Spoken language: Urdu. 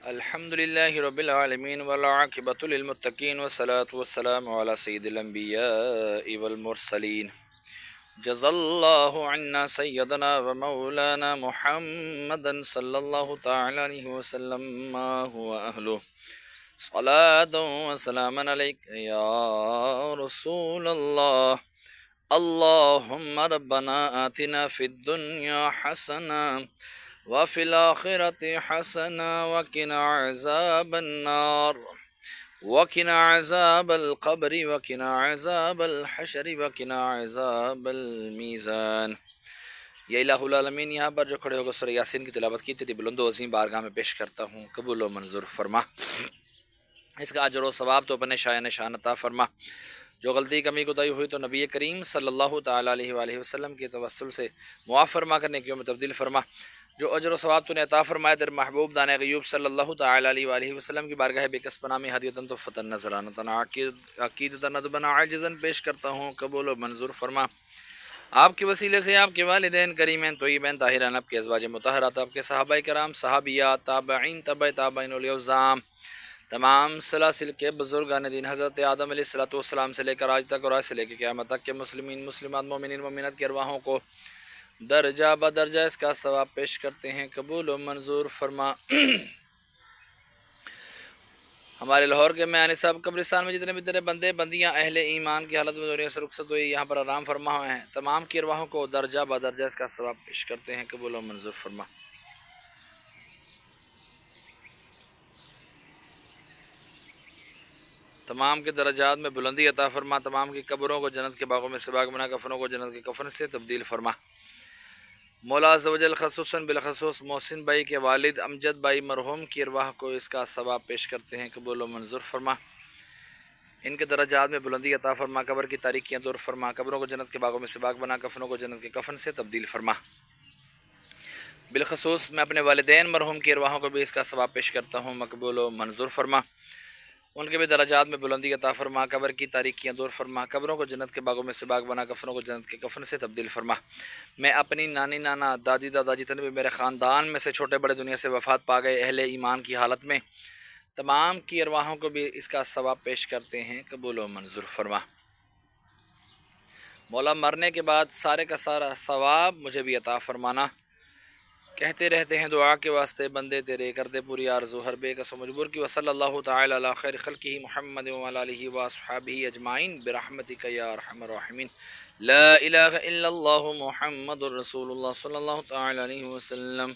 الحمد لله رب العالمين والعاقبة للمتقين والصلاة والسلام على سيد الأنبياء والمرسلين. جزا الله عنا سيدنا ومولانا محمدا صلى الله تعالى عليه وسلم ما هو أهله. صلاة وسلاما عليك يا رسول الله. اللهم ربنا آتنا في الدنيا حسنة وفي الآخرة حسنة وقنا عذاب النار وقنا عذاب القبر وقنا عذاب الحشر وقنا عذاب الميزان. یا الہ العالمین، یہاں پر جو کھڑے ہو کر سورہ یاسین کی تلاوت کی تیری بلند و عظیم بارگاہ میں پیش کرتا ہوں، قبول و منظور فرما، اس کا اجر و ثواب تو اپنے شایان شان عطا فرما، جو غلطی کمی کوتاہی ہوئی تو نبی کریم صلی اللہ تعالیٰ علیہ وآلہ وسلم کے توسل سے معاف فرما کر نیکیوں میں تبدیل فرما، جو اجر و ثواب تو نے عطا فرمایا تیرے محبوب دان غیوب صلی اللہ تعالیٰ علیہ وآلہ وسلم کی بارگاہ بے کس پناہ میں ہدیتاً تحفتاً نذرانتاً عقیدتاً ندباً عاجزاً پیش کرتا ہوں، قبول و منظور فرما۔ آپ کے وسیلے سے آپ کے والدین کریمین طیبین طاہرین، آپ کے ازواج مطہرات، آپ کے صحابہ کرام، صحابیات، تابعین، تبع تابعین، اولیاء الظام، تمام سلاسل کے بزرگان دین حضرت آدم علیہ السلام سے لے کر آج تک اور آج سے لے کے قیامت تک کے مسلمین مسلمات مومنین مومنات کی ارواحوں کو درجہ بدرجہ اس کا ثواب پیش کرتے ہیں، قبول و منظور فرما۔ ہمارے لاہور کے میانی صاحب قبرستان میں جتنے بھی تیرے بندے بندیاں اہل ایمان کی حالت میں دنیا سے رخصت ہوئی یہاں پر آرام فرما ہوئے ہیں، تمام کی ارواحوں کو درجہ بدرجہ اس کا ثواب پیش کرتے ہیں، قبول و منظور فرما۔ تمام کے درجات میں بلندی عطا فرما، تمام کی قبروں کو جنت کے باغوں میں سے باغ بنا، کفنوں کو جنت کے کفن سے تبدیل فرما۔ مولا عز و جل خصوصاً بالخصوص محسن بھائی کے والد امجد بھائی مرحوم کی ارواح کو اس کا ثواب پیش کرتے ہیں، قبول و منظور فرما۔ ان کے درجات میں بلندی عطا فرما، قبر کی تاریکیاں دور فرما، قبروں کو جنت کے باغوں میں سے باغ بنا، کفنوں کو جنت کے کفن سے تبدیل فرما۔ بالخصوص میں اپنے والدین مرحوم کی ارواحوں کو بھی اس کا ثواب پیش کرتا ہوں، مقبول و منظور فرما۔ ان کے بھی درجات میں بلندی عطا فرما، قبر کی تاریکیاں دور فرما، قبروں کو جنت کے باغوں میں سے باغ بنا، کفنوں کو جنت کے کفن سے تبدیل فرما۔ میں اپنی نانی نانا دادی دادا جتنے بھی میرے خاندان میں سے چھوٹے بڑے دنیا سے وفات پا گئے اہل ایمان کی حالت میں، تمام کی ارواحوں کو بھی اس کا ثواب پیش کرتے ہیں، قبول و منظور فرما۔ مولا مرنے کے بعد سارے کا سارا ثواب مجھے بھی عطا فرمانا۔ کہتے رہتے ہیں دعا کے واسطے بندے تیرے، کردے پوری آرزو ہر بے کس و مجبور کی، وصلی اللہ تعالی علی خیر خلقہ محمد وعلی آلہ واصحابہ اجمعین برحمتک یا ارحم الراحمین۔ لا الہ الا اللہ محمد الرسول اللہ صلی اللہ تعالی علیہ وسلم۔